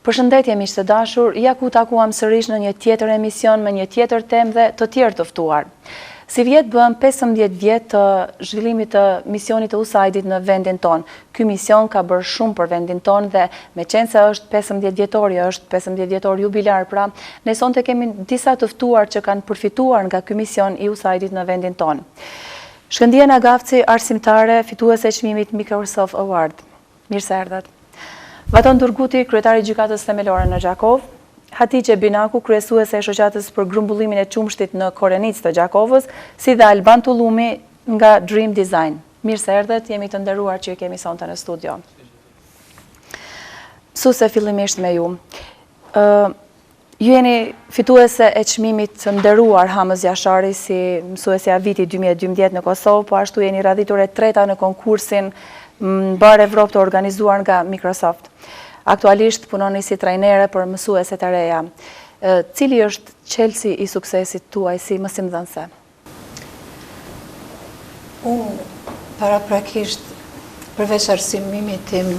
Përshëndetje miq të dashur, ja ku takuam sërish në një tjetër emision me një tjetër temë dhe të tjerë të ftuar. Si vjet bën 15 vjet të zhvillimit të misionit të USAID-it në vendin ton. Ky mision ka bërë shumë për vendin ton dhe me qenë se është 15 vjetori, është 15 vjetor jubilar, pra ne sonte kemi disa të ftuar që kanë përfituar nga ky mision i USAID-it në vendin ton. Shkëndijena Gafci, arsimtare, fituese e çmimit Microsoft Award. Mirë se erdhët. Vaton Durguti, kryetari i gjykatës themelore në Gjakov, Hatice Binaku, kryesuese e shoqatës për grumbullimin e qumshtit në Korenic të Gjakovës, si dhe Alban Tullumi nga Dream Design. Mirë se erdhët, jemi të nderuar që i kemi sonte në studio. Mësuese, fillimisht me ju. Ju jeni fituese e çmimit të nderuar Hamës Jashari si mësuesja e vitit 2012 në Kosovë, po ashtu jeni radhitur e treta në konkursin Mbar Evropë të organizuar nga Microsoft. Aktualisht punoni si trajnere për mësueset e reja. Cili është çelësi i suksesit tuaj si mësimdhënëse? Unë paraprakisht përveç arsimimit tim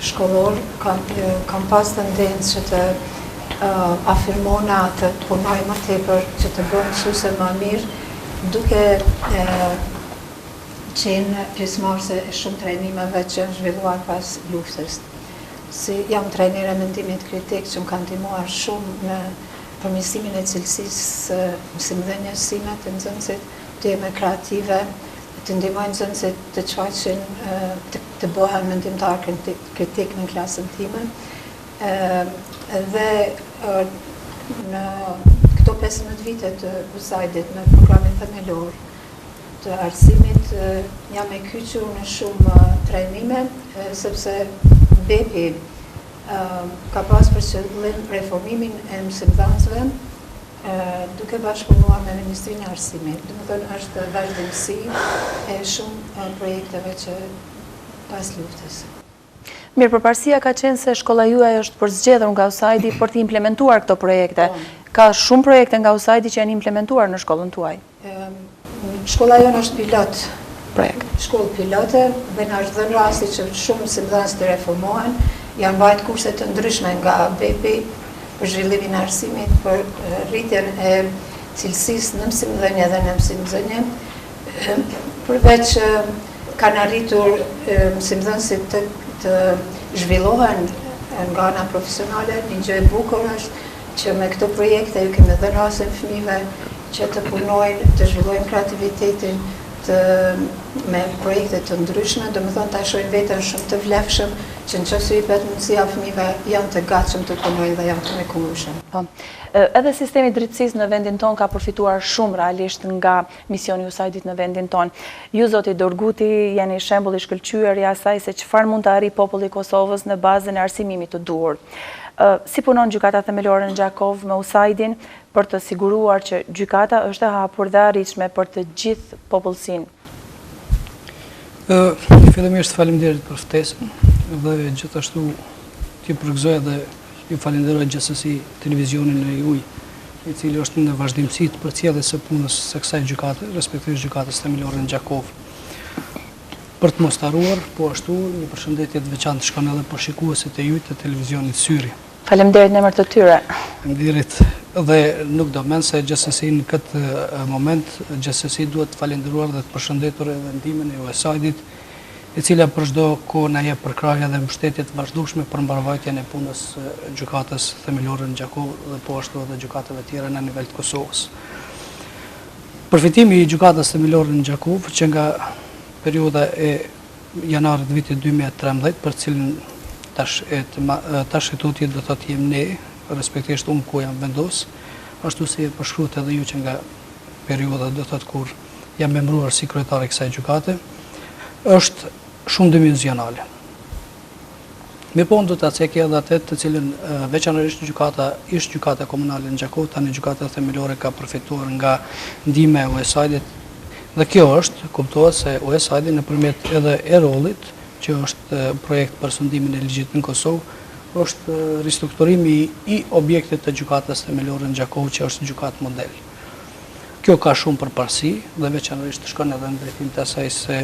shkollor kam pas tendencë që të afirmona të punoj më tepër që të bëj mësuese më mirë, duke qenë pjesëmarrëse e shumë trajnimeve që janë zhvilluar pas luftës. Si jam trajnere mendimit kritik që më kanë ndihmuar shumë në përmirësimin e cilësisë mësimdhënies sime të nxënësit, të jemi kreative, të ndihmojnë nxënësit të shfaqin të bëhen mendimtar kritik në klasën time. Dhe në këto 15 vite të USAID-it në programin themelor të arsimit jam e kyçur në shumë trajnime, sepse BEPI ka pas për qëllim reformimin e mësimdhënësve duke bashkëpunuar me Ministrinë e Arsimit. Domethënë është vazhdimsi e shumë projekteve që pas luftës. Mirë, përparësia ka qenë se shkolla juaj është përzgjedhur nga USAID-i për të implementuar këto projekte. Ka shumë projekte nga USAID-i që janë implementuar në shkollën tuaj. Shkolla jonë është pilot. Projekt. Shkollë pilote, dhe në është dhënë rasti që shumë mësimdhënës të reformohen, janë mbajt kurse të ndryshme nga BEPI për zhvillimin e arsimit, për rritjen e cilësisë në mësimdhënie dhe në mësimdhënie. Përveç kanë arritur mësimdhënësit të zhvillohen nga ana profesionale, një gjë e bukur është që me këto projekte ju kemi dhënë rastin fëmijëve që të punojnë, të zhvillojnë kreativitetin, me projekte të ndryshme, domethënë ta shohin veten shumë të vlefshëm, që nëse i jepet mundësia fëmijëve janë të gatshëm të punojnë dhe janë të mrekullueshëm. Po. Edhe sistemi i drejtësisë në vendin ton ka përfituar shumë realisht nga misioni i USAID-it në vendin ton. Ju zoti Dorguti jeni shembull i shkëlqyer i asaj se çfarë mund të arrijë populli i Kosovës në bazën e arsimimit të duhur. Si punon gjykata themelore në Gjakov me USAID-in për të siguruar që gjykata është e hapur dhe arritshme për të gjithë popullsinë? Fillimisht faleminderit për ftesën dhe gjithashtu t'ju përgëzoj dhe ju falenderoj gjithsesi televizionin e juaj, i cili është në vazhdimsi të përcjelljes së punës së kësaj gjykate, respektivisht gjykatës themelore në Gjakov. Për të mos harruar, po ashtu një përshëndetje të veçantë shkon edhe për shikuesit e juaj të televizionit Syri. Faleminderit në emër të tyre. Faleminderit dhe nuk do mend se gjithsesi në këtë moment gjithsesi duhet të falenderuar dhe të përshëndetur edhe ndihmën e USAID-it, e cila për çdo kohë na jep përkrahje dhe mbështetje të vazhdueshme për mbarvajtjen e punës gjykatës themelore në Gjakov dhe po ashtu edhe gjykatave tjera në nivel të Kosovës. Përfitimi i gjykatës themelore në Gjakov që nga perioda e janarit vitit 2013, për cilën tash tutje do të jem ne, respektivisht unë ku jam vendos, ashtu si e përshkruhet edhe ju që nga perioda do të kur jam membruar si kryetari i kësaj gjykate, është shumë dimensionale. Me po do të cekë edhe atë të cilën veçanërisht gjykata komunale në Gjakov, tani gjykata themelore ka përfituar nga ndihma e USAID-it. Dhe kjo është, kuptohet se USAID nëpërmjet edhe EROL-it, që është projekt për sundimin e ligjit në Kosovë, është ristrukturimi i objektit të gjykatës themelore në Gjakov, që është gjykatë model. Kjo ka shumë përparësi dhe veçanërisht shkon edhe në drejtim të asaj se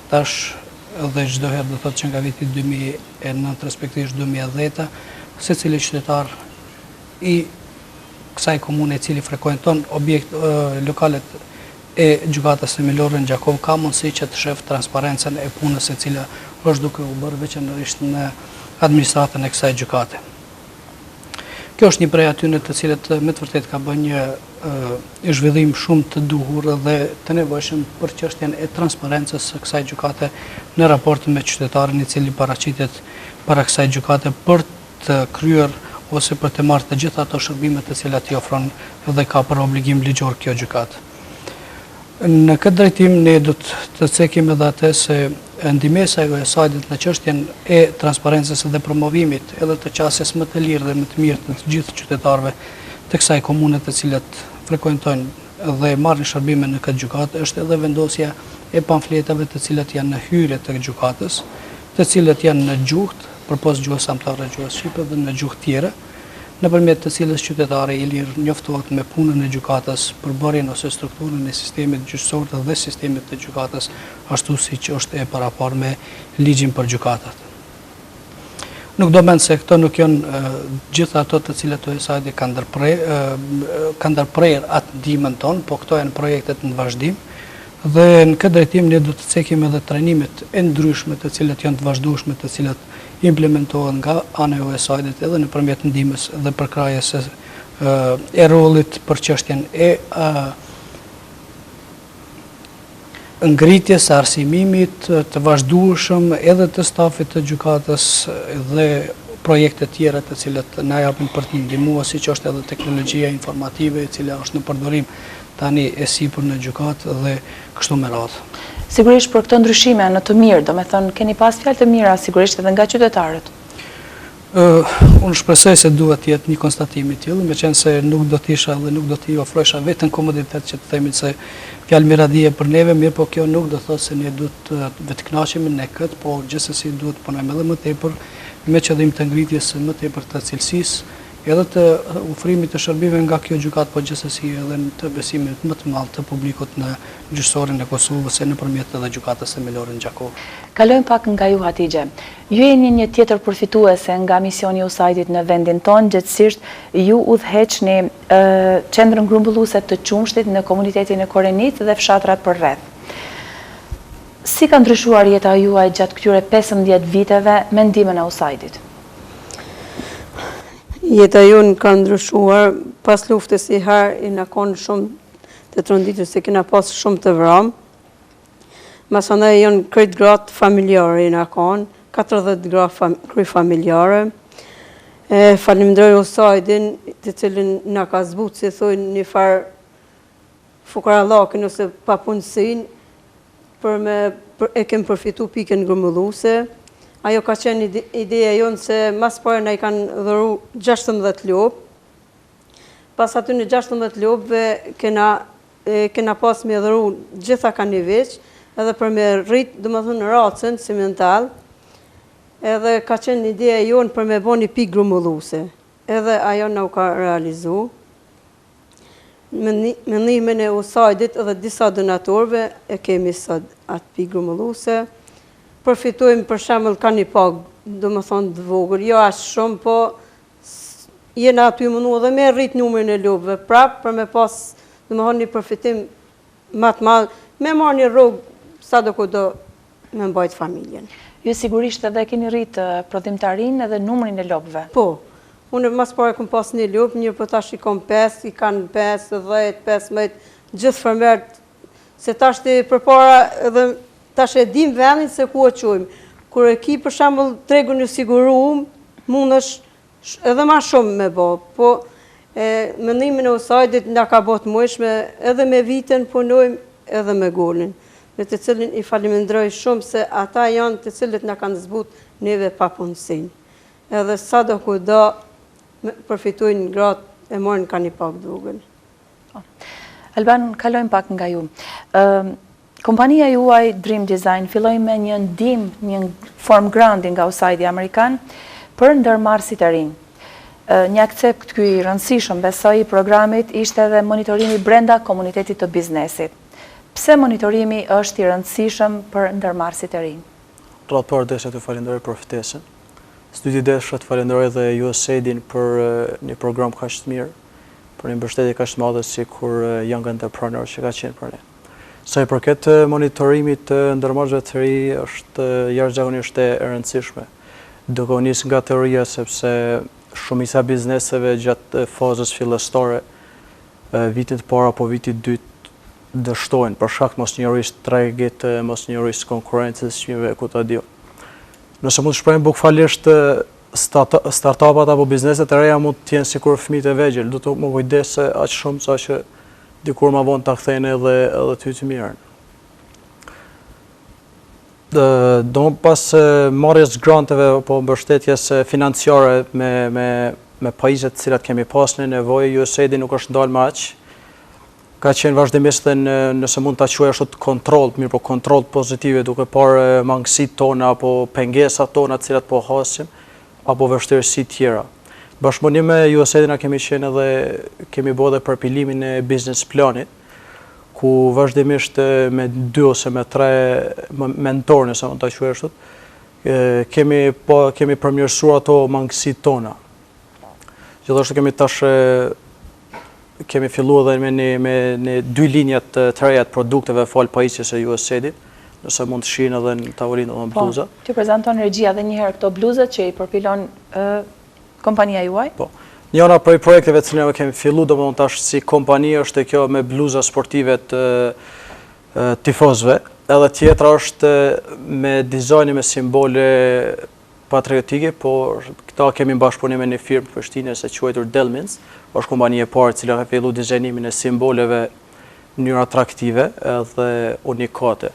tash dhe çdo herë do thotë që nga viti 2009 respektivisht 2010, secili qytetar i kësaj komune i cili frekuenton lokalet e gjykatës themelore në Gjakov ka mundësi që të shef transparencën e punës e cila është duke u bërë veçanërisht në administratën e kësaj gjykate. Kjo është një prej atyre të cilët me të vërtet ka bërë një zhvillim shumë të duhur dhe të nevojshëm për çështjen e transparencës së kësaj gjykate në raport me qytetarin i cili paraqitet para kësaj gjykate për të kryer ose për të marrë të gjitha ato shërbimet të cilat i ofron dhe ka për obligim ligjor kjo gjykatë. Në këtë drejtim ne do të cekim edhe atë se ndihmesa e USAID-it në çështjen e transparencës dhe promovimit edhe të qasjes më të lirë dhe më të mirë të gjithë qytetarëve të kësaj komune të cilët frekuentojnë dhe marrin shërbime në këtë gjykatë është edhe vendosja e pamfletave të cilat janë në hyrje të gjykatës, të cilët janë në gjuhë përpos gjuhës amtare, gjuhës shqipe dhe në gjuhë tjera, nëpërmjet të cilës qytetari i lirë njoftohet me punën e gjykatës, përbërjen ose strukturën e sistemit gjyqësor dhe sistemit të gjykatës, ashtu siç është e paraparë me ligjin për gjykatat. Nuk do mend se këto nuk janë gjitha ato të cilat USAID kanë ndërprerë atë ndihmën tonë, po këto janë projektet në vazhdim. Dhe në këtë drejtim ne do të cekim edhe trajnimet e ndryshme të cilat janë të vazhdueshme, të cilat implementohen nga ana e USAID-it edhe nëpërmjet ndihmës dhe përkrahjes e rollit për çështjen e ngritjes së arsimimit të vazhdueshëm edhe të stafit të gjykatës dhe projekte tjera të cilat na japin për të ndihmuar, siç është edhe teknologjia informative e cila është në përdorim tani e sipër në gjykatë dhe kështu me radhë. Sigurisht për këto ndryshime në të mirë, do me thënë, keni pas fjalë të mira sigurisht edhe nga qytetarët? Unë shpresoj se duhet të jetë një konstatim i tillë, meqense nuk do të isha dhe nuk do të ofroja vetëm komoditet që të themi se fjalë miradije për neve, mirë po kjo nuk do thotë se ne duhet të vetë kënaqemi në këtë, po gjithsesi duhet të punojmë edhe më tepër me qëllim të ngritjes më tepër të cilësisë edhe të ofrimit të shërbimeve nga kjo gjykatë, po gjithsesi edhe të besimit më të madh të publikut në gjyqësorin e Kosovës e nëpërmjet edhe gjykatës themelore në Gjakov. Kalojmë pak nga ju, Hatixhe. Ju jeni një tjetër përfituese nga misioni i USAID-it në vendin tonë, gjithsesi ju udhëheqni qendrën grumbulluese të Qumshtit në komunitetin e Korenit dhe fshatrat përreth. Si ka ndryshuar jeta juaj gjatë këtyre 15 viteve me ndihmën e USAID-it? Jeta jonë ka ndryshuar, pas luftës i herë i na konë shumë të tronditur se kena pas shumë të vramë. Masandaj janë krejt gratë familjare i na konë, 40 gratë kry familjare. Falemnderoj USAID-in të cilin na ka zbutë, si thojnë një farë fukarallakin ose papunësin, e kem përfitu pikën grumbulluese. Ajo ka qenë ideja jonë se mas pare na i kanë dhuru 16 lopë. Pas aty në 16 lopëve kena pas me dhuru gjitha ka një veç, edhe për me rritë, do më thënë, racën cimental, edhe ka qenë ideja jonë për me bo një pikë grumbulluese. Edhe ajo na u ka realizu. Me ndihmën e USAID-it edhe disa donatorëve e kemi sot atë pikë grumbulluese. Përfitojmë për shembull ka një pagë, do më thonë të vogël, jo as shumë, po jena aty mundu edhe me rrit numrin e lopëve prapë për me pas, do më thonë, një përfitim më të madh, me marrë një rrugë sa do kudo me mbajt familjen. Ju sigurisht edhe keni rrit prodhimtarinë edhe numrin e lopëve. Po, unë mas pare kam pas një lopë, një po tash i kam 5, i kanë 5, 10, 15, gjithë fermerët, se tash të përpara edhe tash e dim vendin se ku e qojmë. Kur e ki për shembull tregun e siguruar, mundesh edhe ma shumë me bë. Po mendimin e USAID-it na ka bërë të mëshme, edhe me vitën punojmë edhe me golin. Me të cilin i falenderoj shumë se ata janë të cilët na kanë zbutë neve pa punësinë. Edhe sado kudo përfitojnë gratë e marrin ka një pak vogël. Alban, kalojmë pak nga ju. Kompania juaj Dream Design filloi me një ndihmë, një form granti nga USAID-i amerikan për ndërmarrësit e rinj. Një aksept ky i rëndësishëm besoj i programit ishte edhe monitorimi brenda komunitetit të biznesit. Pse monitorimi është i rëndësishëm për ndërmarrësit e rinj? parë desha të falenderoj profetesën. Studi desha të falenderoj dhe USAID-in për një program kaq të mirë, për një mbështetje kaq të madhe si kur Young Entrepreneur që ka qenë për ne. Sa i përket monitorimit të ndërmarrësve të ri është jashtëzakonisht e rëndësishme. Duke u nisë nga teoria sepse shumica bizneseve gjatë fazës fillestare, vitit para apo vitit dytë dështojnë për shkak të mosnjohërisë të tregit, mosnjohërisë konkurrencës, çmimeve ku ta diu. Nëse mund të shprehim bukfalisht startupat apo bizneset e reja mund të jenë sikur fëmijët e vegjël, do të më kujdes aq shumë sa që dikur ma vonë ta kthejnë edhe ty të mirën. Do pas marrjes granteve apo mbështetjes financiare me pajisjet të cilat kemi pas në nevojë, USAID nuk është ndalë më aq. Ka qenë vazhdimisht nëse mund ta quaj ashtu kontroll, mirë po kontroll pozitive duke parë mangësitë tona apo pengesat tona të cilat po hasim apo vështirësi tjera. Bashkëpunim me USAID-in kemi qenë edhe kemi bërë edhe përpilimin e business planit, ku vazhdimisht me 2 ose me 3 mentorë, nëse mund ta quaj ashtu, kemi përmirësuar ato mangësitë tona. Gjithashtu kemi filluar edhe me 2 linjat të reja të produkteve fal pajisjes së USAID-it, nëse mund të shihin edhe në tavolinë dhe në bluza. Ti prezanton regjia edhe një herë këto bluzat që i përpilon kompania juaj? Po. Njëra prej projekteve të cilat kemi filluar domethënë tash si kompani është kjo me bluza sportive të tifozëve, edhe tjetra është me dizajne me simbole patriotike, por këta kemi bashkëpunim me një firmë të Prishtinës e quajtur Delmins, është kompania e parë e cila ka filluar dizajnimin e simboleve në mënyrë atraktive edhe unikate.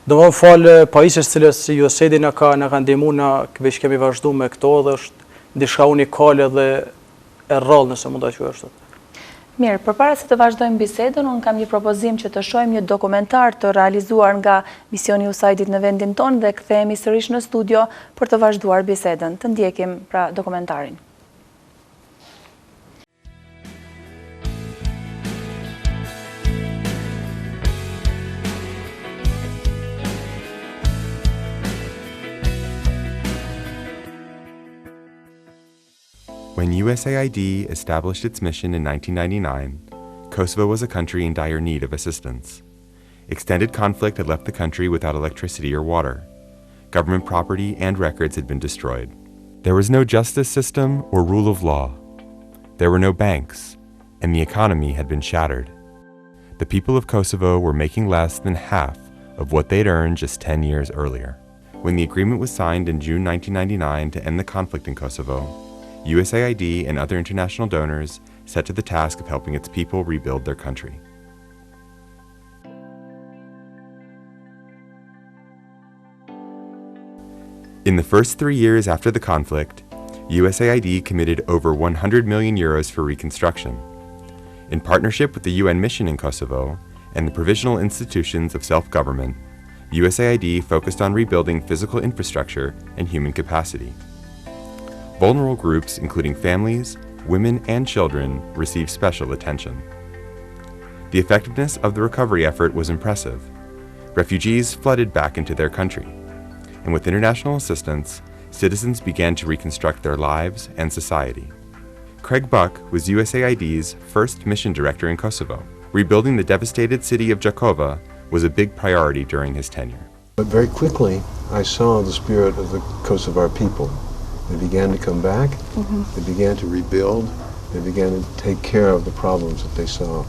Domethënë fal pajisjes së cilës USAID na ka ndihmuar, veç kemi vazhduar me këto dhe është diçka unikale dhe e rrallë nëse mund ta quaj ashtu. Mirë, përpara se të vazhdojmë bisedën, unë kam një propozim që të shohim një dokumentar të realizuar nga misioni USAID-it në vendin tonë dhe kthehemi sërish në studio për të vazhduar bisedën. Të ndjekim pra dokumentarin. When USAID established its mission in 1999, Kosovo was a country in dire need of assistance. Extended conflict had left the country without electricity or water. Government property and records had been destroyed. There was no justice system or rule of law. There were no banks, and the economy had been shattered. The people of Kosovo were making less than half of what they'd earned just 10 years earlier. When the agreement was signed in June 1999 to end the conflict in Kosovo, USAID and other international donors set to the task of helping its people rebuild their country. In the first 3 years after the conflict, USAID committed over 100 million euros for reconstruction. In partnership with the UN mission in Kosovo and the provisional institutions of self-government, USAID focused on rebuilding physical infrastructure and human capacity. Vulnerable groups, including families, women, and children, received special attention. The effectiveness of the recovery effort was impressive. Refugees flooded back into their country, and with international assistance, citizens began to reconstruct their lives and society. Craig Buck was USAID's first mission director in Kosovo. Rebuilding the devastated city of Jakova was a big priority during his tenure. But very quickly, I saw the spirit of the Kosovar people. They began to come back, they began to rebuild, they began to take care of the problems that they saw.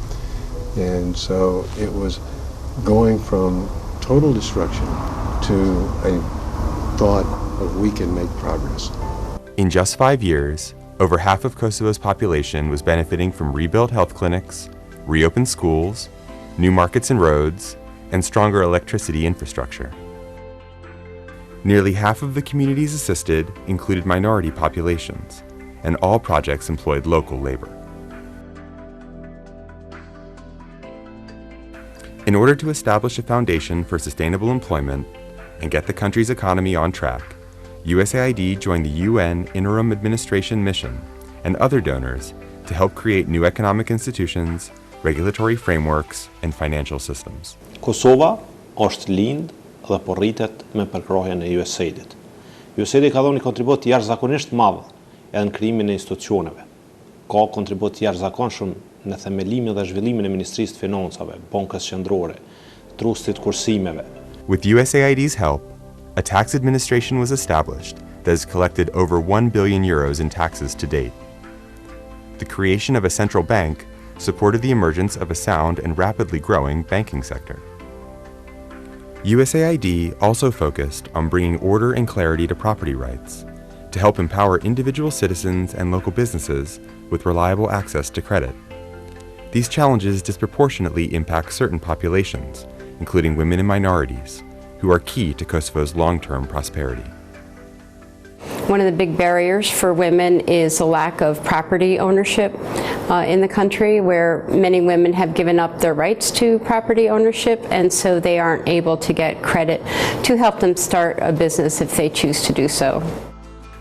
And so it was going from total destruction to a thought of we can make progress. In just 5 years, over half of Kosovo's population was benefiting from rebuilt health clinics, reopened schools, new markets and roads, and stronger electricity infrastructure. Nearly half of the communities assisted included minority populations, and all projects employed local labor. In order to establish a foundation for sustainable employment and get the country's economy on track, USAID joined the UN Interim Administration Mission and other donors to help create new economic institutions, regulatory frameworks, and financial systems. Kosova është lind dhe po rritet me përkrohjen e USAID-it. USAID ka dhënë një kontribut jashtëzakonisht madh edhe në krijimin e institucioneve. Ka kontribut jashtëzakonshëm në themelimin dhe zhvillimin e Ministrisë të Financave, Bankës Qendrore, Trustit Kursimeve. With USAID's help, a tax administration was established that has collected over 1 billion euros in taxes to date. The creation of a central bank supported the emergence of a sound and rapidly growing banking sector. USAID also focused on bringing order and clarity to property rights to help empower individual citizens and local businesses with reliable access to credit. These challenges disproportionately impact certain populations, including women and minorities, who are key to Kosovo's long-term prosperity. One of the big barriers for women is the lack of property ownership in the country, where many women have given up their rights to property ownership, and so they aren't able to get credit to help them start a business if they choose to do so.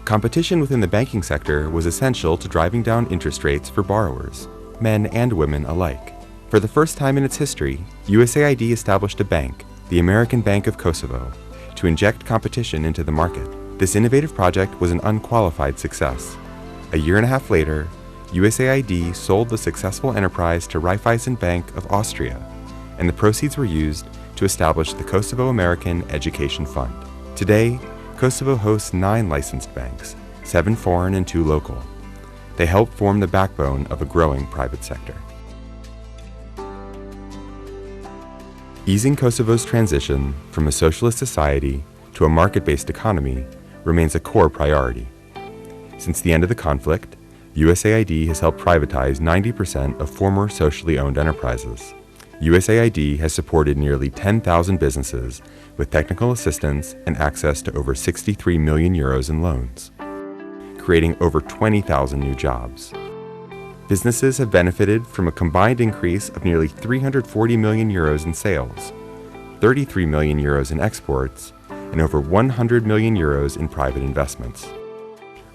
Competition within the banking sector was essential to driving down interest rates for borrowers, men and women alike. For the first time in its history, USAID established a bank, the American Bank of Kosovo, to inject competition into the market. This innovative project was an unqualified success. A year and a half later, USAID sold the successful enterprise to Raiffeisen Bank of Austria, and the proceeds were used to establish the Kosovo American Education Fund. Today, Kosovo hosts 9 licensed banks, 7 foreign and 2 local. They help form the backbone of a growing private sector. Easing Kosovo's transition from a socialist society to a market-based economy remains a core priority. Since the end of the conflict, USAID has helped privatize 90% of former socially owned enterprises. USAID has supported nearly 10,000 businesses with technical assistance and access to over 63 million euros in loans, creating over 20,000 new jobs. Businesses have benefited from a combined increase of nearly 340 million euros in sales, 33 million euros in exports, and over 100 million euros in private investments.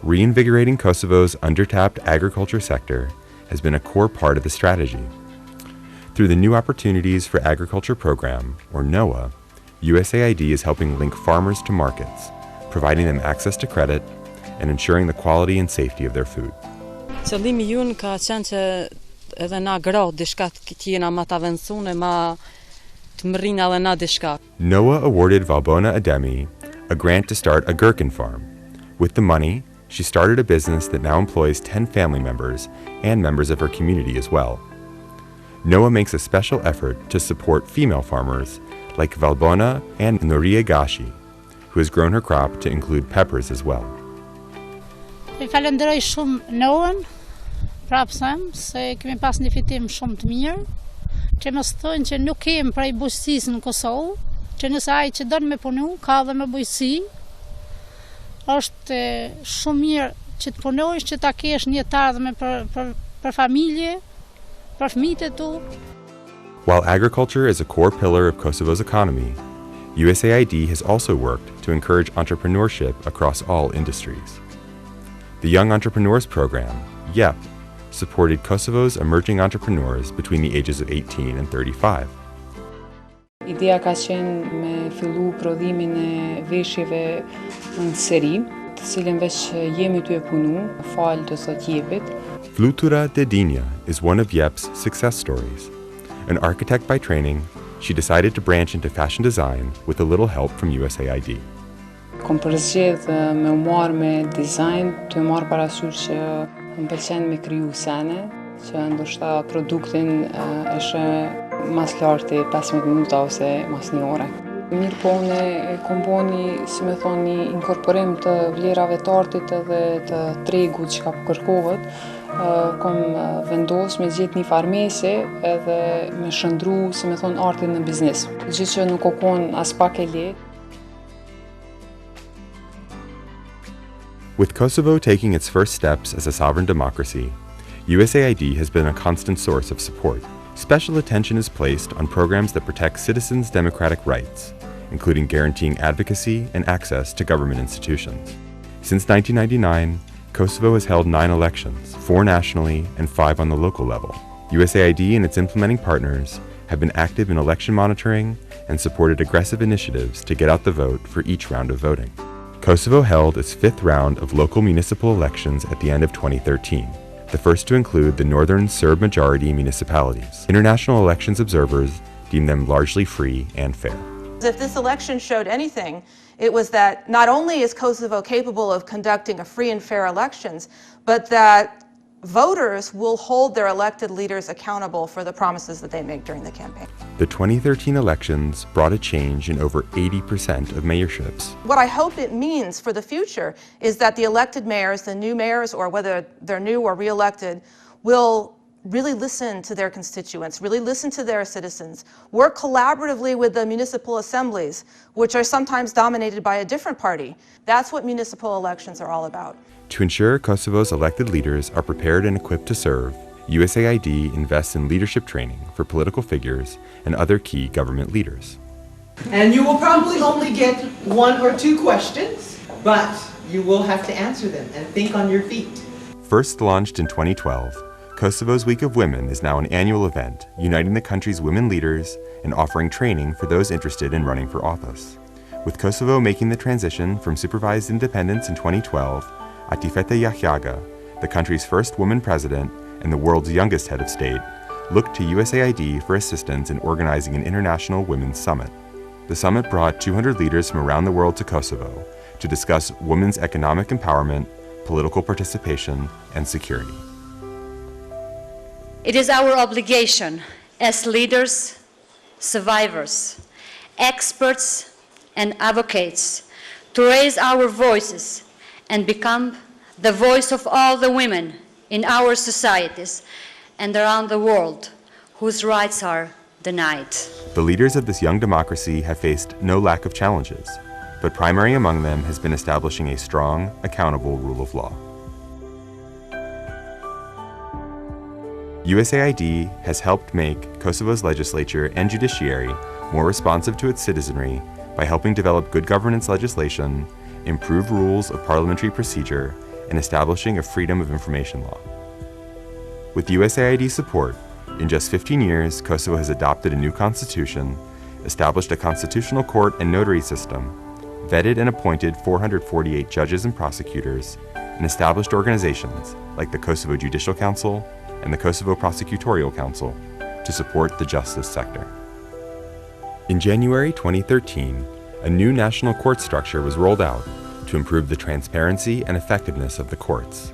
Reinvigorating Kosovo's undertapped agriculture sector has been a core part of the strategy. Through the New Opportunities for Agriculture Program, or NOAA, USAID is helping link farmers to markets, providing them access to credit and ensuring the quality and safety of their food. Qëllimi jun ka qenë që edhe na gra diçka që jena ma të avancuar, ma të mrrin edhe na diçka. NOAA awarded Valbona Ademi a grant to start a gherkin farm. With the money, she started a business that now employs 10 family members and members of her community as well. NOAA makes a special effort to support female farmers like Valbona and Nuria Gashi, who has grown her crop to include peppers as well. Falenderoj shumë NOAA-n, prapsem, se kemi pas një fitim shumë të mirë, që mos thonë që nuk kemi prej bujqësisë në Kosovë, që nëse ai që don me punu, ka dhe me bujqësi. Është shumë mirë që të punojsh, që ta kesh një ardhmë për familje, për fëmijët e tu. While agriculture is a core pillar of Kosovo's economy, USAID has also worked to encourage entrepreneurship across all industries. The Young Entrepreneurs Program, YEP, supported Kosovo's emerging entrepreneurs between the ages of 18 and 35. Ideja ka qenë me fillu prodhimin e veshjeve në seri, të cilën veç jemi ty e punu, falë të thot jepit. Flutura Dedinja is one of YEP's success stories. An architect by training, she decided to branch into fashion design with a little help from USAID. Kom përzgjedh me u marrë me design, të marrë parasysh që më pëlqen me kriju sene, që ndoshta produktin është mas lartë 15 minuta ose mas një ore. Mirë po unë kom bo si me thonë, një inkorporim të vlerave të artit edhe të tregut që ka kërkohet. Kom vendos me gjetë një farmese edhe me shëndru, si me thonë, artin në biznes. Gjithë që nuk o konë as pak e lehtë. With Kosovo taking its first steps as a sovereign democracy, USAID has been a constant source of support. Special attention is placed on programs that protect citizens' democratic rights, including guaranteeing advocacy and access to government institutions. Since 1999, Kosovo has held 9 elections, 4 nationally and 5 on the local level. USAID and its implementing partners have been active in election monitoring and supported aggressive initiatives to get out the vote for each round of voting. Kosovo held its fifth round of local municipal elections at the end of 2013, the first to include the northern Serb-majority municipalities. International elections observers deemed them largely free and fair. If this election showed anything, it was that not only is Kosovo capable of conducting a free and fair elections, but that voters will hold their elected leaders accountable for the promises that they make during the campaign. The 2013 elections brought a change in over 80% of mayorships. What I hope it means for the future is that the elected mayors, the new mayors, or whether they're new or re-elected, will really listen to their constituents, really listen to their citizens, work collaboratively with the municipal assemblies, which are sometimes dominated by a different party. That's what municipal elections are all about. To ensure Kosovo's elected leaders are prepared and equipped to serve, USAID invests in leadership training for political figures and other key government leaders. And you will probably only get 1 or 2 questions, but you will have to answer them and think on your feet. First launched in 2012, Kosovo's Week of Women is now an annual event uniting the country's women leaders and offering training for those interested in running for office. With Kosovo making the transition from supervised independence in 2012, Atifete Yahyaga, the country's first woman president and the world's youngest head of state, looked to USAID for assistance in organizing an international women's summit. The summit brought 200 leaders from around the world to Kosovo to discuss women's economic empowerment, political participation, and security. It is our obligation as leaders, survivors, experts, and advocates to raise our voices and become the voice of all the women in our societies and around the world whose rights are denied. The leaders of this young democracy have faced no lack of challenges, but primary among them has been establishing a strong, accountable rule of law. USAID has helped make Kosovo's legislature and judiciary more responsive to its citizenry by helping develop good governance legislation, improve rules of parliamentary procedure, and establishing a freedom of information law. With USAID support, in just 15 years, Kosovo has adopted a new constitution, established a constitutional court and notary system, vetted and appointed 448 judges and prosecutors, and established organizations like the Kosovo Judicial Council and the Kosovo Prosecutorial Council to support the justice sector. In January 2013, a new national court structure was rolled out to improve the transparency and effectiveness of the courts.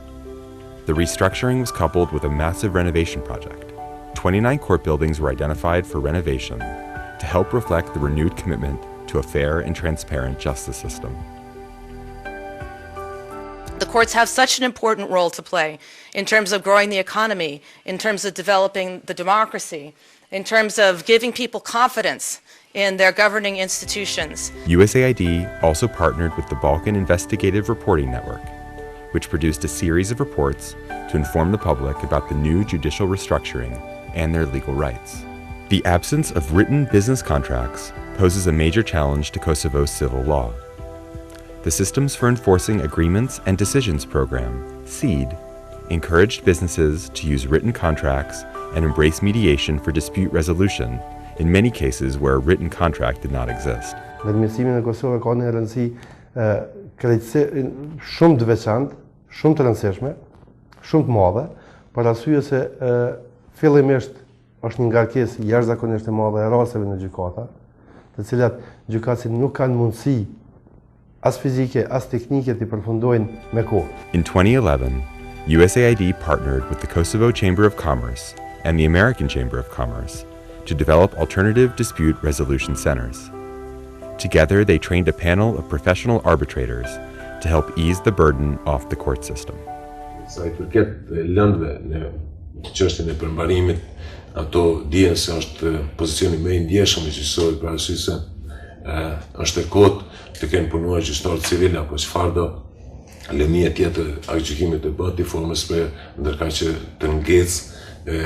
The restructuring was coupled with a massive renovation project. 29 court buildings were identified for renovation to help reflect the renewed commitment to a fair and transparent justice system. The courts have such an important role to play in terms of growing the economy, in terms of developing the democracy, in terms of giving people confidence in their governing institutions. USAID also partnered with the Balkan Investigative Reporting Network, which produced a series of reports to inform the public about the new judicial restructuring and their legal rights. The absence of written business contracts poses a major challenge to Kosovo's civil law. The Systems for Enforcing Agreements and Decisions program, SEED, encouraged businesses to use written contracts and embrace mediation for dispute resolution in many cases where a written contract did not exist. Administrimi në Kosovë ka një rëndësi shumë të veçantë, shumë të rëndësishme, shumë të madhe, për arsye se fillimisht është një ngarkesë jashtëzakonisht e madhe e rasteve në gjykata, të cilat gjykatësit nuk kanë mundësi as fizike as teknike të përfundojnë me kohë. In 2011, USAID partnered with the Kosovo Chamber of Commerce and the American Chamber of Commerce to develop alternative dispute resolution centers. Together, they trained a panel of professional arbitrators to help ease the burden off the court system. Sa I përket lëndëve në çështjen e përmbarimit, ato dihen se është pozicioni më I ndjeshëm I gjyqësorit për arsye se është e kotë të kenë punuar gjyqtarë civil apo çfarëdo lëmie tjetër gjykimit të bëhet I formës për ndërkaq që të ngecë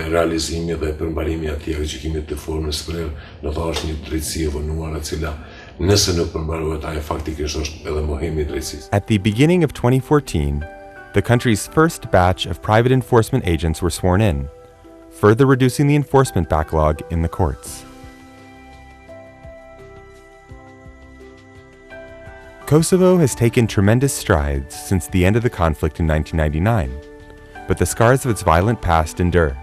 realizimi dhe përmbarimi atij gjykimit të formës për do të është një drejtësi e vonuar e cila nëse nuk përmbarohet ajo faktikisht është edhe mohimi I drejtësisë. At the beginning of 2014, the country's first batch of private enforcement agents were sworn in. further reducing the enforcement backlog in the courts. Kosovo has taken tremendous strides since the end of the conflict in 1999, but the scars of its violent past endure.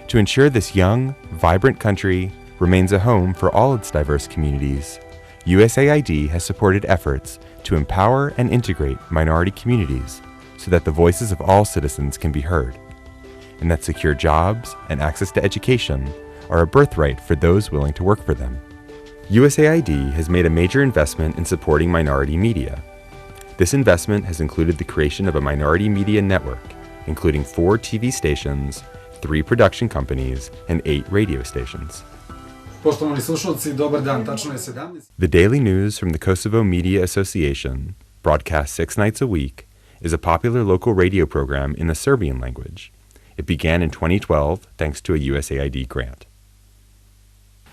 To ensure this young, vibrant country remains a home for all its diverse communities, USAID has supported efforts to empower and integrate minority communities so that the voices of all citizens can be heard, and that secure jobs and access to education are a birthright for those willing to work for them. USAID has made a major investment in supporting minority media. This investment has included the creation of a minority media network, including 4 TV stations, 3 production companies, and 8 radio stations. The daily news from the Kosovo Media Association, broadcast 6 nights a week, is a popular local radio program in the Serbian language. It began in 2012 thanks to a USAID grant.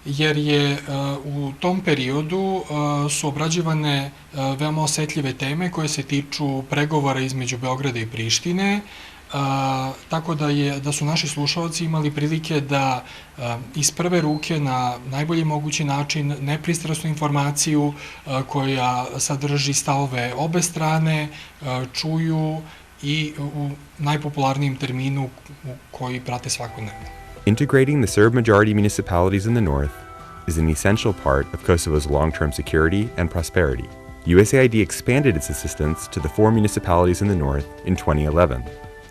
Jer je u tom periodu su obrađivane veoma osetljive teme koje se tiču pregovora između Beograda i Prištine, tako da su naši slušalci imali prilike da iz prve ruke na najbolji mogući način nepristrasnu informaciju koja sadrži stavove obe strane čuju i u najpopularnijem terminu koji prate svakodnevno. Integrating the Serb majority municipalities in the north is an essential part of Kosovo's long-term security and prosperity. USAID expanded its assistance to the 4 municipalities in the north in 2011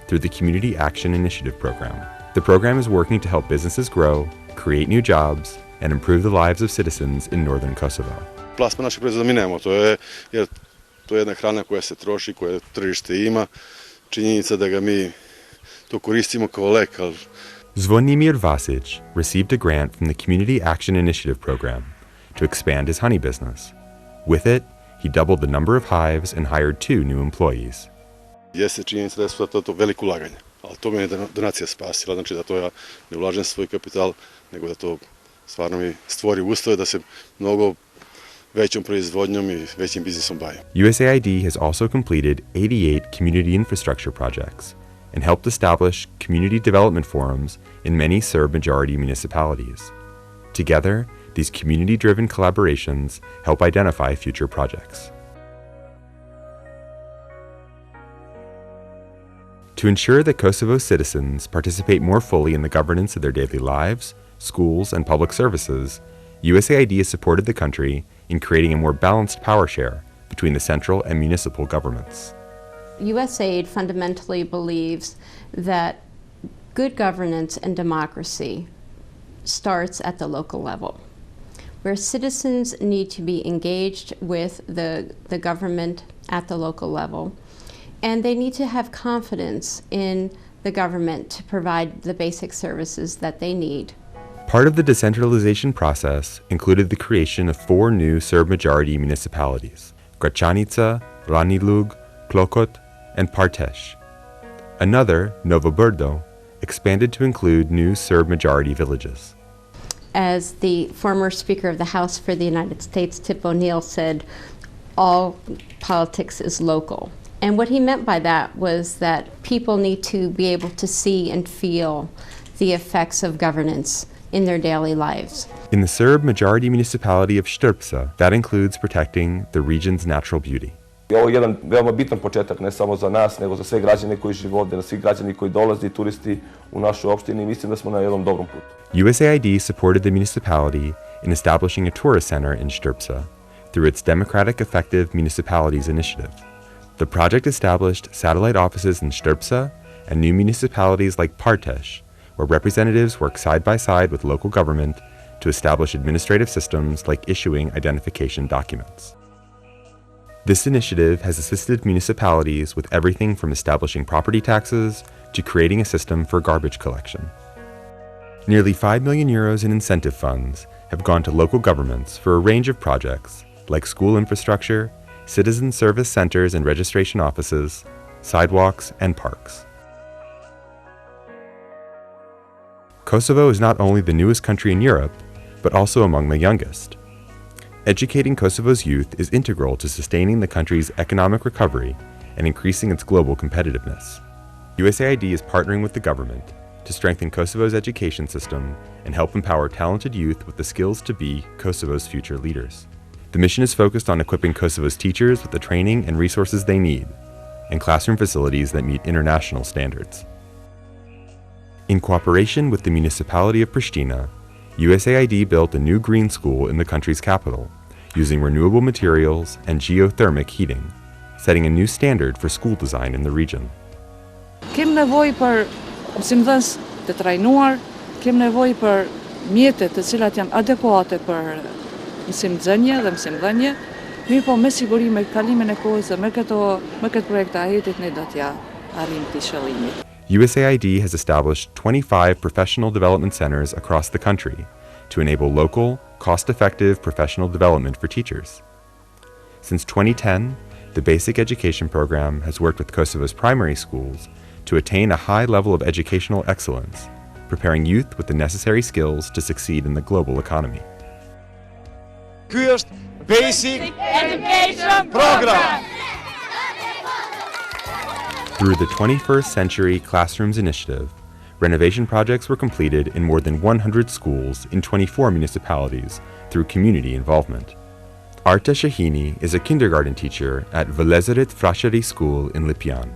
through the Community Action Initiative program. The program is working to help businesses grow, create new jobs, and improve the lives of citizens in northern Kosovo. Plasman naših proizvoda mi nemamo, jer to je jedna hrana koja se troši, koja tržište ima. Činjenica da ga mi to koristimo kao lek, ali Zvonimir Vasic received a grant from the Community Action Initiative program to expand his honey business. With it, he doubled the number of hives and hired 2 new employees. Jeste činjenica da su to veliko ulaganje, ali to me je donacija spasila, znači da to ja ne ulažem svoj kapital, nego da to stvarno mi stvori uslove da se mnogo većom proizvodnjom i većim biznisom bavim. USAID has also completed 88 community infrastructure projects and helped establish community development forums in many Serb-majority municipalities. Together, these community-driven collaborations help identify future projects. To ensure that Kosovo's citizens participate more fully in the governance of their daily lives, schools, and public services, USAID has supported the country in creating a more balanced power share between the central and municipal governments. USAID fundamentally believes that good governance and democracy starts at the local level, where citizens need to be engaged with the government at the local level, and they need to have confidence in the government to provide the basic services that they need. Part of the decentralization process included the creation of 4 new Serb-majority municipalities, Gračanica, Ranilug, Klokot, and Partesh. Another, Novo Brdo, expanded to include new Serb-majority villages. As the former Speaker of the House for the United States, Tip O'Neill, said, all politics is local. And what he meant by that was that people need to be able to see and feel the effects of governance in their daily lives. In the Serb-majority municipality of Štrpca, that includes protecting the region's natural beauty. Ovo je jedan veoma bitan početak, ne samo za nas, nego za sve građane koji žive ovde, na svi građani koji dolaze i turisti u našu opštinu i mislim da smo na jednom dobrom putu. USAID supported the municipality in establishing a tourist center in Štrpca through its Democratic Effective Municipalities Initiative. The project established satellite offices in Štrpca and new municipalities like Partesh, where representatives work side by side with local government to establish administrative systems like issuing identification documents. This initiative has assisted municipalities with everything from establishing property taxes to creating a system for garbage collection. Nearly €5 million in incentive funds have gone to local governments for a range of projects like school infrastructure, citizen service centers and registration offices, sidewalks, and parks. Kosovo is not only the newest country in Europe, but also among the youngest. Educating Kosovo's youth is integral to sustaining the country's economic recovery and increasing its global competitiveness. USAID is partnering with the government to strengthen Kosovo's education system and help empower talented youth with the skills to be Kosovo's future leaders. The mission is focused on equipping Kosovo's teachers with the training and resources they need, and classroom facilities that meet international standards. In cooperation with the municipality of Pristina, USAID built a new green school in the country's capital, using renewable materials and geothermic heating, setting a new standard for school design in the region. Kem nevojë për mësimdhënës të trajnuar, kem nevojë për mjete të cilat janë adekuate për mësimdhënie dhe mësimdhënie, mirë po me siguri me kalimin e kohës dhe me këtë projekt të ajetit ne do t'ja arrijmë këtë qëllim. USAID has established 25 professional development centers across the country to enable local, cost-effective professional development for teachers. Since 2010, the Basic Education Program has worked with Kosovo's primary schools to attain a high level of educational excellence, preparing youth with the necessary skills to succeed in the global economy. Ky është Basic Education Program. Through the 21st Century Classrooms Initiative, renovation projects were completed in more than 100 schools in 24 municipalities through community involvement. Arta Shahini is a kindergarten teacher at Velezerit Frasheri School in Lipjan.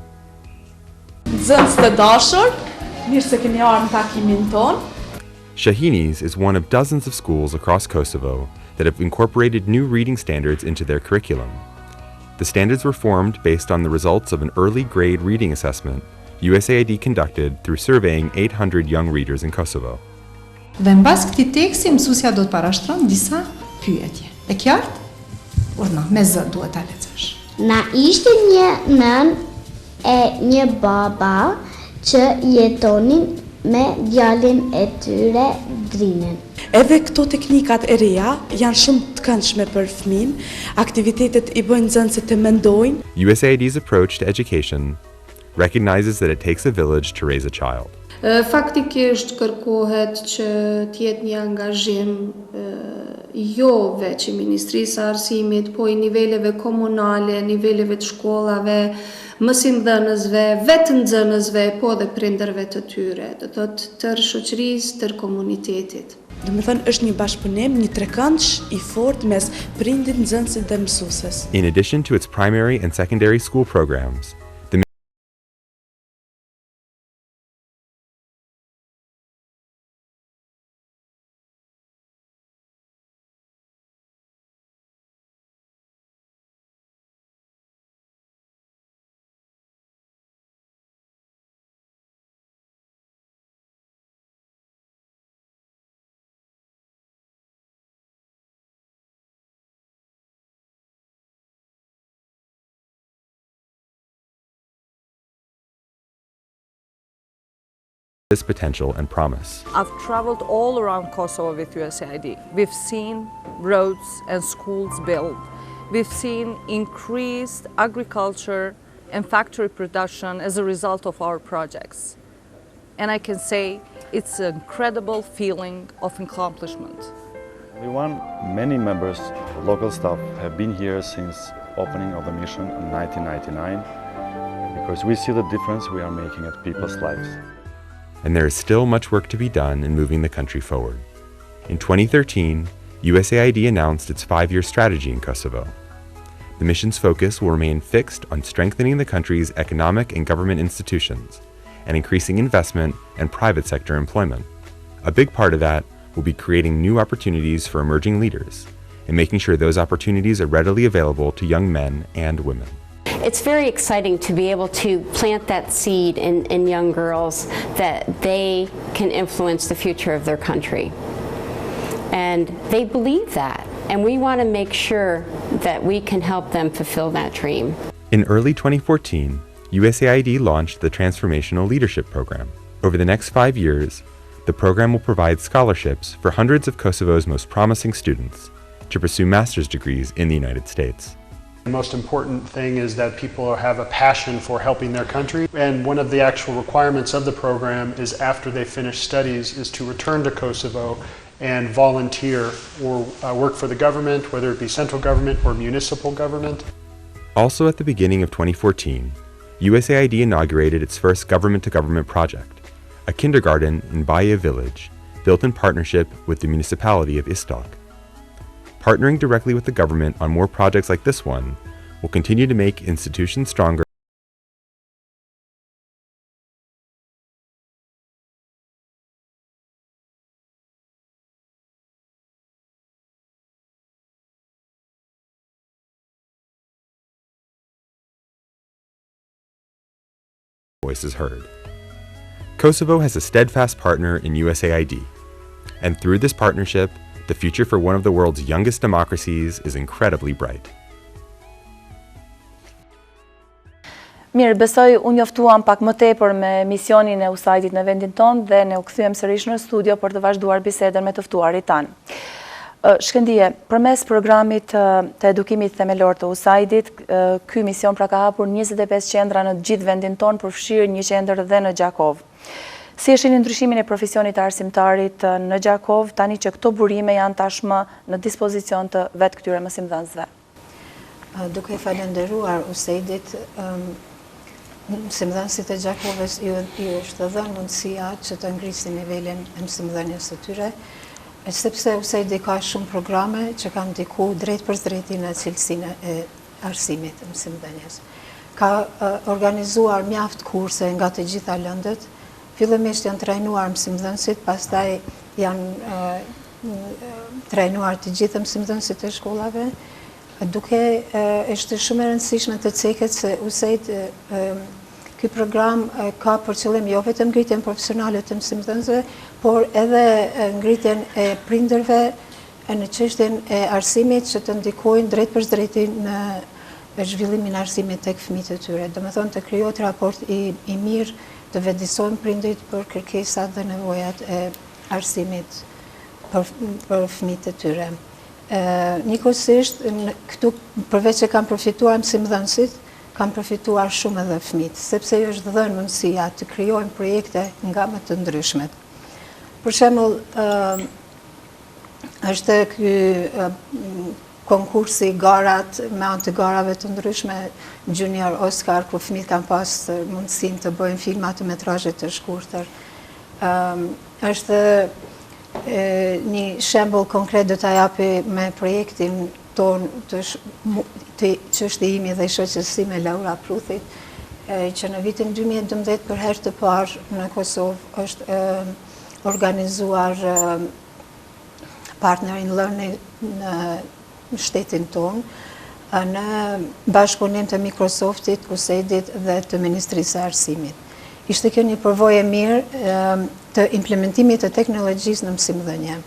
Nxënës të dashur, mirë se keni ardhur në takimin ton. Shahini's is one of dozens of schools across Kosovo that have incorporated new reading standards into their curriculum. The standards were formed based on the results of an early grade reading assessment USAID conducted through surveying 800 young readers in Kosovo. Dhe mbas këtij teksti mësuesja do të parashtron disa pyetje. E qartë? Urna, me zë duhet ta lexosh. Na ishte një nën e një baba që jetonin me djalin e tyre Drinin. Edhe këto teknikat e reja janë shumë të këndshme për fëmin, aktivitetet I bëjnë nxënësit të mendojnë. USAID's approach to education recognizes that it takes a village to raise a child. Faktikisht kërkohet që t'jetë një angazhim jo veç I Ministrisë së Arsimit, po I niveleve komunale, niveleve të shkollave, mësimdhënësve, vetë nxënësve, po dhe prindërve të tyre, do thotë tërë shoqërisë, tërë komunitetit. Do të thënë është një bashkëpunim, një trekëndsh I fortë mes prindit, nxënësit dhe mësueses. In addition to its primary and secondary school programs, this potential and promise. I've traveled all around Kosovo with USAID. We've seen roads and schools built. We've seen increased agriculture and factory production as a result of our projects. And I can say it's an incredible feeling of accomplishment. Many members, local staff, have been here since opening of the mission in 1999 because we see the difference we are making at people's lives. And there is still much work to be done in moving the country forward. In 2013, USAID announced its 5-year strategy in Kosovo. The mission's focus will remain fixed on strengthening the country's economic and government institutions and increasing investment and private sector employment. A big part of that will be creating new opportunities for emerging leaders and making sure those opportunities are readily available to young men and women. It's very exciting to be able to plant that seed in young girls that they can influence the future of their country. And they believe that, and we want to make sure that we can help them fulfill that dream. In early 2014, USAID launched the Transformational Leadership Program. Over the next 5 years, the program will provide scholarships for hundreds of Kosovo's most promising students to pursue master's degrees in the United States. The most important thing is that people have a passion for helping their country, and one of the actual requirements of the program is after they finish studies is to return to Kosovo and volunteer or work for the government, whether it be central government or municipal government. Also at the beginning of 2014, USAID inaugurated its first government-to-government project, a kindergarten in Baia Village, built in partnership with the municipality of Istok. Partnering directly with the government on more projects like this one will continue to make institutions stronger voices heard. Kosovo has a steadfast partner in USAID, and through this partnership, the future for one of the world's youngest democracies is incredibly bright. Mirë, besoj unë njoftuam pak më tepër me misionin e USAID-it në vendin tonë dhe ne u kthyem sërish në studio për të vazhduar bisedën me të ftuarit tanë. Shkëndije, përmes programit të edukimit themelor të USAID-it, ky mision pra ka hapur 25 qendra në gjithë vendin tonë, përfshirë një qendër dhe në Gjakov. Si e shihni ndryshimin e profesionit të arsimtarit në Gjakov, tani që këto burime janë tashmë në dispozicion të vetë këtyre mësimdhënësve? Duke falenderuar USAID-it, mësimdhënësit e Gjakovës ju është dhënë mundësia që të ngrisin nivelin e mësimdhënies së tyre, sepse USAID ka shumë programe që kanë ndiku drejt për drejti në cilësinë e arsimit të mësimdhënies. Ka organizuar mjaft kurse nga të gjitha lëndët, fillimisht janë trajnuar mësimdhënësit, pastaj janë trajnuar të gjithë mësimdhënësit e shkollave, duke është shumë e rëndësishme të ceket se USAID ky program ka për qëllim jo vetëm ngritjen profesionale të mësimdhënësve, por edhe ngritjen e prindërve në çështjen e arsimit që të ndikojnë drejt për drejti në zhvillimin e arsimit tek fëmijët e tyre. Domethënë të krijohet raport i mirë, të vetëdijsojnë prindrit për kërkesat dhe nevojat e arsimit për fëmijët e tyre. Njëkohësisht, këtu përveç që kanë profituar mësimdhënësit, kanë profituar shumë edhe fëmijët, sepse ju është dhënë mundësia të krijojnë projekte nga më të ndryshmet. Për shembull, është ky konkursi garat me anë të garave të ndryshme Junior Oscar, ku fëmijët kanë pas mundësinë të bëjnë filma të metrazhe të shkurtër. Është një shembull konkret do ta japi me projektin ton të çështjimi dhe shoqërisë me Laura Pruthit, që në vitin 2012 për herë të parë në Kosovë është organizuar Partner in Learning në shtetin tonë, në bashkëpunim të Microsoftit, USAID-it dhe të Ministrisë së Arsimit. Ishte kjo një përvojë e mirë të implementimit të teknologjisë në mësimdhënie,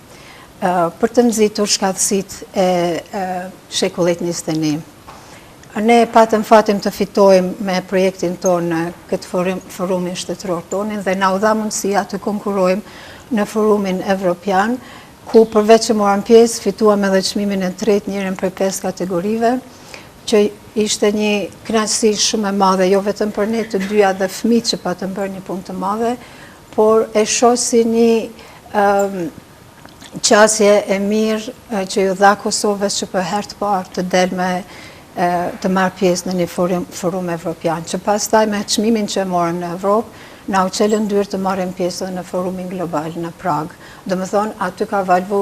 për të nxitur shkatësitë e shekullit 21. Ne patëm fatin të fitojmë me projektin tonë në këtë forumin shtetëror tonin dhe na u dha mundësia të konkurrojmë në forumin evropian, ku përveç që morëm pjesë, fituam edhe çmimin e tretë, njërin prej 5 kategorive, që ishte një kënaqësi shumë e madhe, jo vetëm për ne të dyja dhe fëmijët që patëm bërë një punë të madhe, por e shoh si një qasje e mirë që ju dha Kosovës që për herë të parë të del me të marrë pjesë në një forum evropian, që pastaj me çmimin që morëm në Evropë, na u çelën dyrë të marrim pjesë në forumin global në Prag. Domethënë, aty ka valvu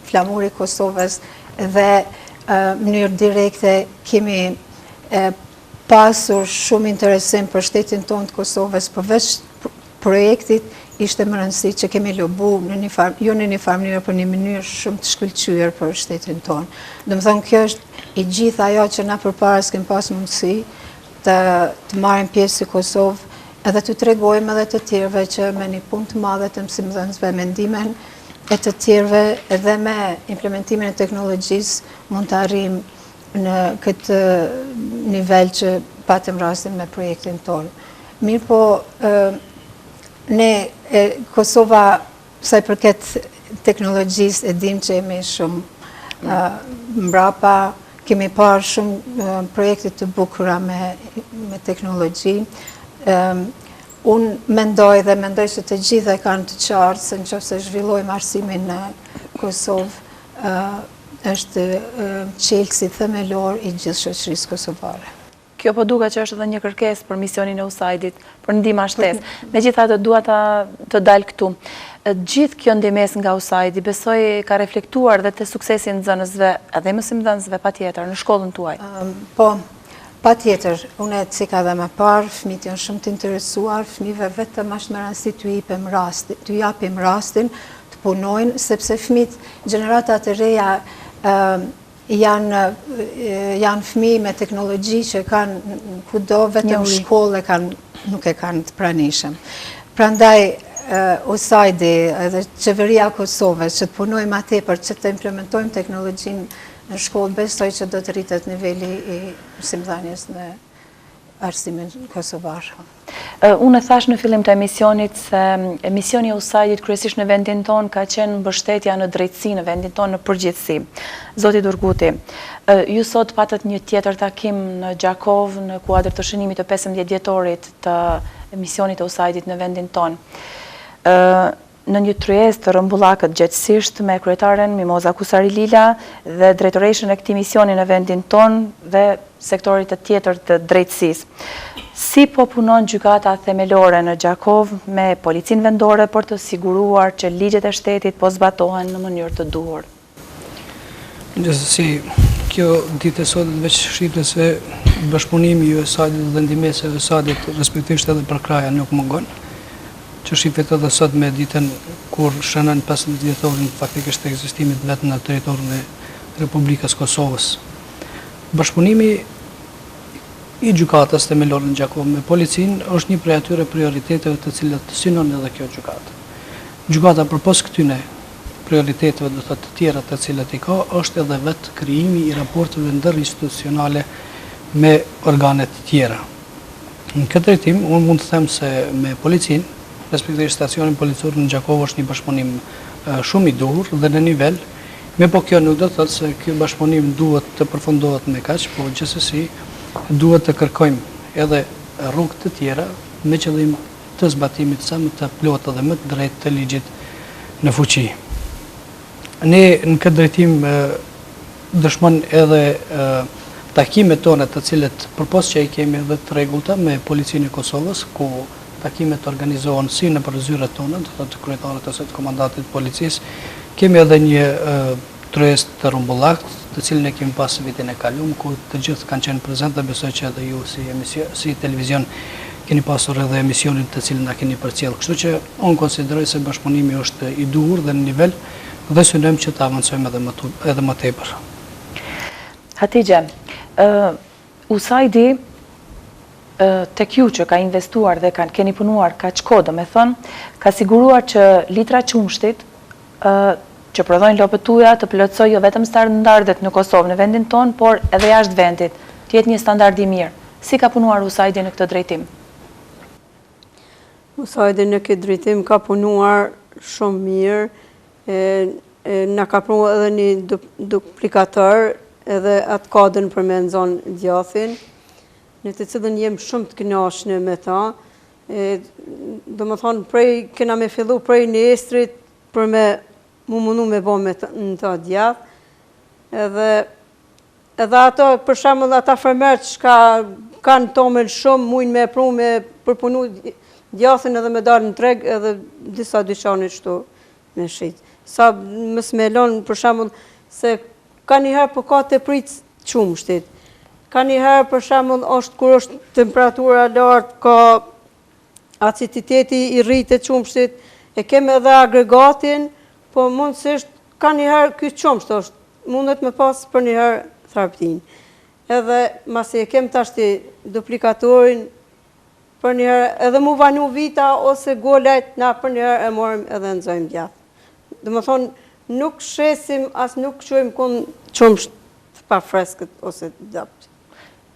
flamuri Kosovës dhe mënyrë direkte kemi pasur shumë interesim për shtetin tonë të Kosovës, përveç projektit ishte më rëndësi që kemi lobu jo në një farë mënyrë, për një mënyrë shumë të shkëlqyer për shtetin tonë. Domethënë, kjo është i gjithë ajo që na përpara s'kem pas mundësi të marrim pjesë si Kosovë, edhe të tregojmë edhe të tjerëve që me një punë të madhe të mësimdhënësve, me ndimen e të tjerëve edhe me implementimin e teknologjisë mund të arrijmë në këtë nivel që patëm rastin me projektin tonë. Mirë po, ne Kosova, sa i përket teknologjisë, e dim që jemi shumë mbrapa, kemi parë shumë projekte të bukura me teknologji. Unë mendoj se të gjitha kanë të qartë se nëse zhvillojmë arsimin në Kosovë, është çelësi themelor i gjithë shoqërisë kosovare. Kjo po duka që është edhe një kërkesë për misionin e USAID-it, për ndihmë shtesë. Megjithatë dua të dal këtu. Gjithë kjo ndihmës nga USAID-i besoj ka reflektuar dhe te suksesi i nxënësve edhe mësimdhënësve patjetër në shkollën tuaj. Po, patjetër, unë cika dhe më parë, fëmijët janë shumë të interesuar, fëmijëve vetëm është më rëndësi t'ju japim rastin të punojnë, sepse fëmijët gjenerata të reja janë fëmijë me teknologji që kanë kudo, vetëm shkollë nuk e kanë të pranishëm. Prandaj USAID-i edhe qeveria Kosovës që të punojmë atëpër që të implementojmë teknologjinë në shkollë, besoj që do të rritet niveli i mësimdhënies në arsimin kosovar. Unë thash në fillim të emisionit se misioni i USAID-it kryesisht në vendin tonë ka qenë mbështetja në drejtësi në vendin tonë në përgjithësi. Zoti Durguti, ju sot patët një tjetër takim në Gjakov në kuadër të shënimit të 15 dhjetorit të misionit të USAID-it në vendin tonë. Në një tryezë të rrëmbullakët gjatësisht me kryetaren Mimoza Kusari Lila dhe drejtoreshën e këtij misioni në vendin tonë dhe sektorit të tjetër të drejtësisë. Si po punon gjykata themelore në Gjakov me policinë vendore për të siguruar që ligjet e shtetit po zbatohen në mënyrë të duhur? Gjithsesi, kjo ditë e sotët veç shqiptet se bashkëpunimi i USAID-it dhe ndihmesa e USAID-it respektivisht edhe për kraja nuk mungon. Që shifet edhe sot me ditën kur shënën 15 dhjetorin faktikisht të ekzistimit vetë në teritorin e Republikës Kosovës. Bashkëpunimi i gjykatës themelore në Gjakov me policinë është një prej atyre prioriteteve të cilat synon edhe kjo gjykatë. Gjykata përpos këtyne prioriteteve do të tjera të cilat i ka, është edhe vetë krijimi i raporteve ndërinstitucionale me organet tjera. Në këtë drejtim, unë mund të them se me policinë, respektivisht stacionin policor në Gjakov është një bashkëpunim shumë i duhur dhe në nivel, me po kjo nuk do të thotë se ky bashkëpunim duhet të përfundohet me kaq, po gjithsesi duhet të kërkojmë edhe rrugë të tjera me qëllim të zbatimit sa më të plotë dhe më të drejtë të ligjit në fuqi. Ne në këtë drejtim dëshmon edhe takimet tona të cilët përpos që i kemi edhe të rregullta me policinë e Kosovës, ku takimet organizohen si në përzyret tonë, të kryetarët ose të komandantit policisë. Kemi edhe një tryezë të rrumbullakt, të cilën e kemi pas vitin e kaluar, ku të gjithë kanë qenë prezent dhe besoj që edhe ju si televizion keni pasur edhe emisionin të cilin na keni përcjell. Kështu që unë konsideroj se bashkëpunimi është i duhur dhe në nivel dhe synojmë që të avancojmë edhe më tepër. Hatixhe, USAID-i tek ju që ka investuar dhe keni punuar kaq kohë, domethënë, ka siguruar që litra qumshtit që prodhojnë lopët tuaja të plotësojë jo vetëm standardet në Kosovë, në vendin tonë, por edhe jashtë vendit, të jetë një standard i mirë. Si ka punuar USAID-i në këtë drejtim? USAID-i në këtë drejtim ka punuar shumë mirë, na ka punuar edhe një duplikator, edhe atë kodën për me nxonë djathin, në të cilën jem shumë të kënaqshme me ta. Domethënë kena me fillu prej nesrit për me mundu me bë me në ta djath. Edhe ato, për shembull, ata fermerët që kanë tomël shumë, mujnë me pru me përpunu djathin edhe me dalë në treg, edhe disa dyqane kështu me shit. Sa mos me lënë, për shembull, se ka njëherë po ka të prit qumshtit. Ka njëherë, për shembull, kur është temperatura lartë, ka aciditeti i rritë të qumshtit, e kemi edhe agregatin, po mundësisht ka njëherë ky qumsht është, mundet me pas për njëherë tharptin. Edhe masi e kemi tashti duplikatorin, për njëherë edhe mu vanu vita ose golajt, na për njëherë e morim edhe nxojmë djath. Dhe më thonë, nuk shesim, as nuk quajmë kun qumsht pa freskët ose dapt.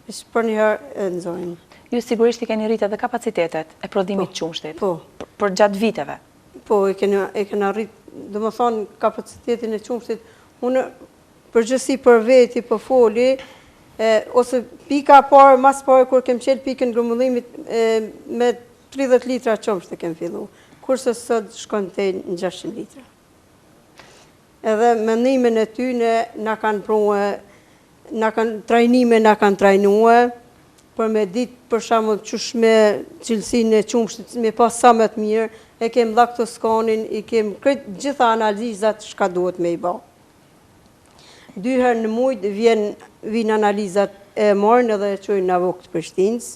Ishtë për njëherë e nxojmë. Ju sigurisht i keni rritë edhe kapacitetet e prodhimit qumshtit? Po. Për gjatë viteve? Po, e kena rritë, dhe më thonë, kapacitetin e qumshtit, unë përgjësi për veti, për foli, ose pika parë, mas parë, kur kem qelë pikën grumullimit, me 30 litra qumsht e kem fillu, kurse sot shkon të në 600 litra. Edhe mendimin e tyne na kanë pruhe, trajnime na kanë trajnue, për me ditë për shembull qysh me cilësinë e qumshtit, me pas sa më të mirë, e kem laktoskonin, i kem gjitha analizat çka duhet me i bë. 2 herë në muaj vijnë analizat e marrin edhe e çojnë në avok të Prishtinës.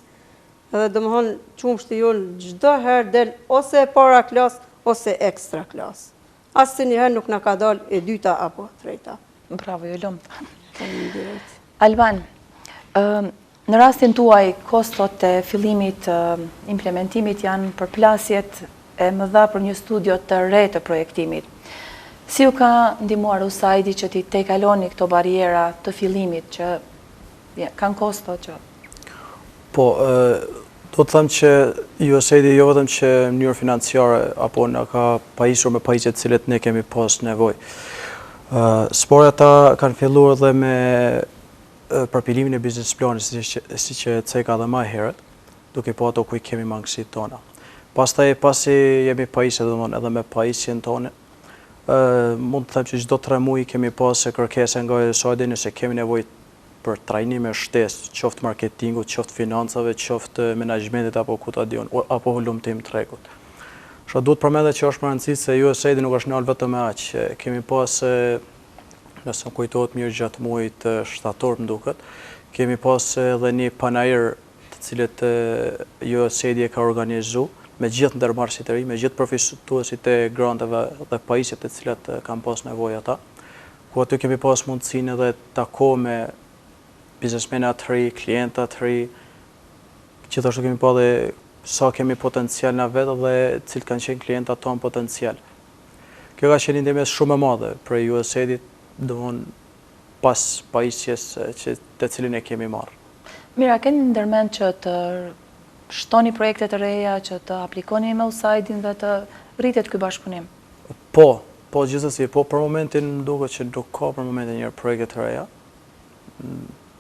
Edhe domthon qumshti jonë çdo herë del ose e para klas ose ekstra klas. Asnjëherë nuk na ka dalë e dyta apo treta. Bravo, ju lumt. Alban, në rastin tuaj, kostot e fillimit implementimit janë përplasjet e mëdha për një studio të re të projektimit. Si ju ka ndihmuar USAID që ti te kaloni këto bariera të fillimit që kanë kosto që? Po, do të them që USAID jo vetëm që në mënyrë financiare apo na ka pajisur me pajisjet cilët ne kemi pas nevojë. Sporja ta kanë filluar edhe me përpilimin e biznes planit, si që ceka dhe më herët, duke po ato ku i kemi mangësitë tona. Pastaj pasi jemi pajisje edhe me pajisjen tonë, mund të them që çdo 3 muaj kemi pas kërkesa nga USAID nëse kemi nevojë për trajnime shtesë, qoftë marketingut, qoftë financave, qoftë menaxhmentit apo ku ta diun, apo hulumtim tregut. Që duhet përmendet që është më rëndësishme se USAID nuk është ndal vetëm me aq. Kemi pas, nëse më kujtohet mirë gjatë muajit shtator më duket, kemi pas edhe një panajër të cilët USAID e ka organizuar me gjithë ndërmarrësit e ri, me gjithë përfituesit e granteve dhe pajisjet të cilat kanë pas nevojë ata, ku aty kemi pas mundësinë edhe të takojmë me biznesmena të ri, klienta të ri, gjithashtu kemi pa dhe sa kemi potencial në vetë dhe cilë kanë qenë klienta tonë potencial. Kjo ka qenë ndihmë shumë e madhe për USAID-it, domthon pas pajisjes të cilin e kemi marrë. Mira, keni ndërmend që të shtoni projekte të reja, që të aplikoni me USAID-in dhe të rritet ky bashkëpunim? Po, gjithsesi, po për momentin më duket që nuk ka për momentin një projekte të reja.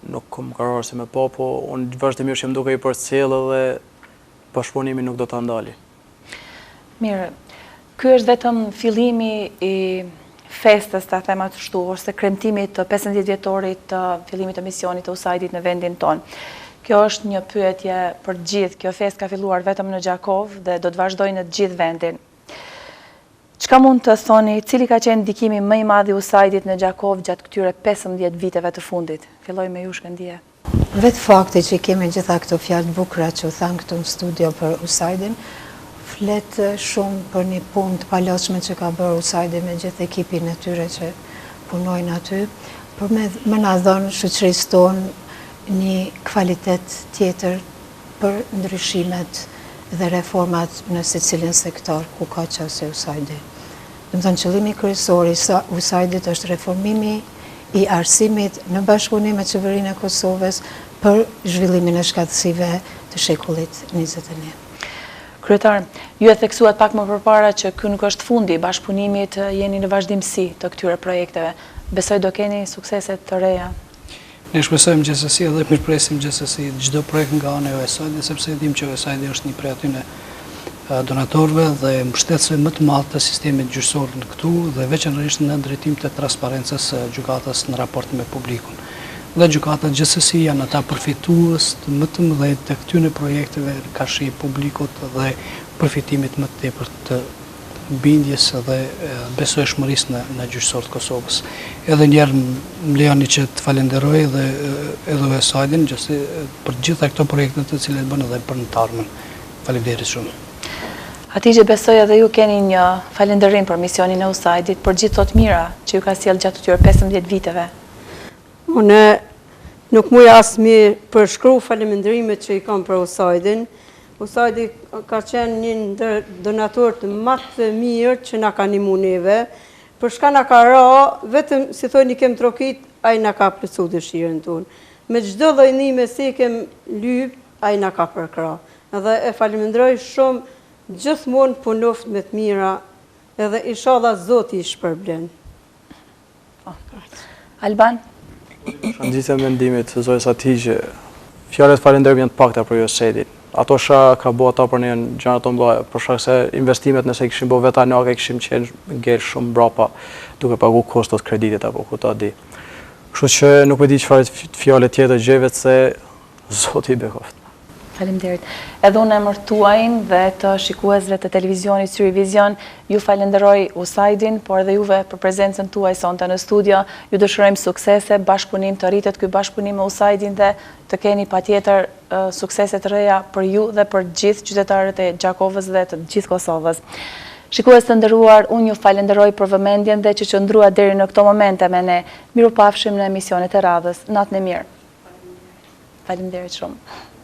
Nuk kam karar se me po unë vazhdimisht që më duke i përcjellë dhe bashkëpunimi nuk do të ndali. Mirë, ky është vetëm fillimi i festës të themat shtu, ose kremtimit të 15 vjetorit të fillimit të misionit të USAID-it në vendin tonë. Kjo është një pyetje për gjithë, kjo fest ka filluar vetëm në Gjakov dhe do të vazhdojë në gjithë vendin. Çka mund të thoni, cili ka qenë ndikimi më i madh i USAID-it në Gjakov gjatë këtyre 15 viteve të fundit? Filloj me ju, Shkëndije. Vetë fakti që kemi gjitha këto fjalë bukura që u thanë këtu në studio për USAID-in, flet shumë për një punë të paloshme që ka bërë USAID-i me gjithë ekipin e tyre që punojnë aty, për me na dhënë shoqërisë tonë një kvalitet tjetër për ndryshimet dhe reformat në secilin sektor ku ka qasë USAID. Dëmë thënë, qëllimi kryesor i USAID-it është reformimi i arsimit në bashkëpunim me qeverinë e Kosovës për zhvillimin e shkatësive të shekullit 21. Kryetar, ju e theksuat pak më përpara që ky nuk është fundi i bashkëpunimit, jeni në vazhdimsi të këtyre projekteve. Besoj do keni sukseset të reja. Ne shpresojmë gjithsesi dhe mirpresim gjithsesi çdo projekt nga ana e USAID, sepse dim që USAID është një prej atyre donatorëve dhe mbështetësve më të madh të sistemit gjyqësor në këtu dhe veçanërisht në drejtim të transparencës së gjykatës në raport me publikun. Dhe gjykata gjithsesi janë ata përfitues më të mëdhenj të këtyre projekteve ka shi publikut dhe përfitimit më të tepërt të bindjes dhe besojshmërisë në gjyqësor të Kosovës. Edhe njerë më lejoni që të falenderoj edhe USAID-in për gjitha këto projekte të cilet bënë edhe për në të ardhmen. Faleminderit shumë. Hatice, besoj edhe ju keni një falenderim për misionin e USAID-it për gjithë të mira që ju ka sjellë gjatë këtyre 15 viteve. Unë nuk muj asë mirë përshkru falenderimet që i kam për USAID-in. USAID-i ka qenë një ndër donatorët më të mirë që na ka ndihmu neve. Për shka na ka ra, vetëm si thoni kem trokit, ai na ka plotsu dëshirën tonë. Me çdo lloj ndihme si kem lyp, ai na ka përkra. Edhe e falenderoj shumë gjithmonë punoft me të mira, edhe inshallah Zoti i shpërblen. Alban? Shëndetësia mendimit të Zoës Hatice, fjalët falenderim janë të pakta për USAID-in. Ato ka bo ata për një gjëra të mëdha, për shkak se investimet nëse kishim bo vetë anake, kishim qenë ngel shumë mbrapa duke pagu kostot kreditit apo ku ta di. Kështu që nuk e di çfarë fjalë tjetër gjeve se Zoti i bekoft. Faleminderit. Edhe unë emër tuajin dhe të shikuesve të televizionit Syrivizion, ju falenderoj Usaidin, por edhe juve për prezencën tuaj sonte në studio. Ju dëshirojmë suksese, bashkëpunim të rritet ky bashkëpunim me Usaidin dhe të keni patjetër suksese të reja për ju dhe për gjithë qytetarët e Gjakovës dhe të gjithë Kosovës. Shikues të nderuar, unë ju falenderoj për vëmendjen dhe që qëndrua deri në këto momente me ne. Mirupafshim në emisionet e radhës. Natën e mirë. Faleminderit shumë.